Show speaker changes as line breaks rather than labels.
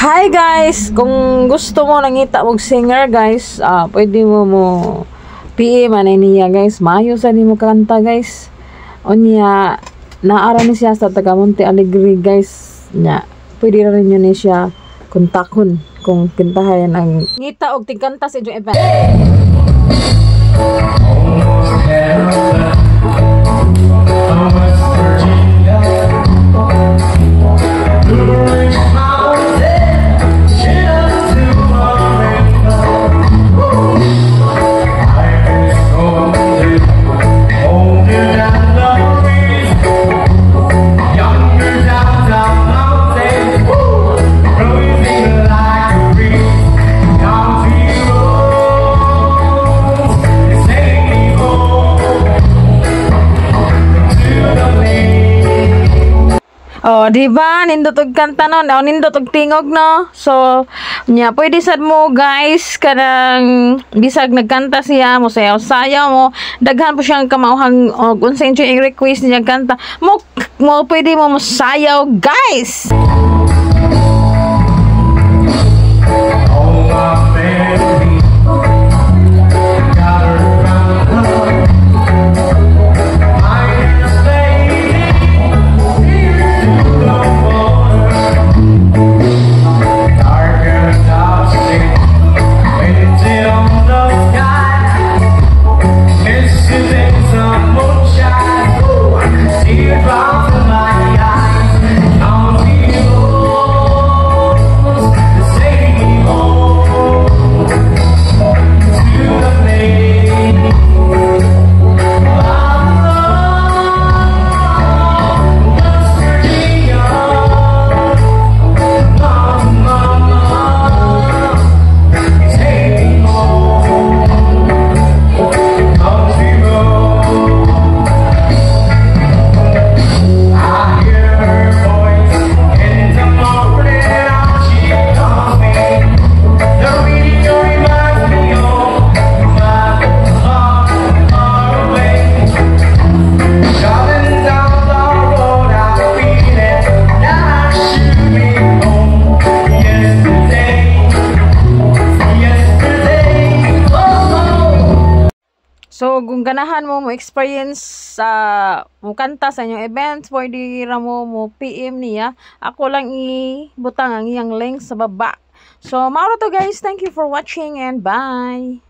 Hi guys! Kung gusto mo nangita mong singer guys, pwede mo PM anay niya guys. Maayo sa ni mo kanta guys. Onya, naara ni siya sa taga Monte Alegre guys. Nya, pwede rin yun ni siya kontakon kung kintahayan ang ngita og tigkanta sa inyong event. Oh, di ba? Nindot og kanta no, nindot og tingog no. So, nya pwede sad mo guys kanang bisag nagkanta siya mo sayaw mo, daghan po siyang kamauhang kung sa inyo request niya kanta. Mo pwede mo sayaw guys. So, kung ganahan mo experience sa kanta sa inyong events, pwede ra mo PM niya. Ako lang ibutang ang iyang link sa baba. So, mauro to guys. Thank you for watching and bye!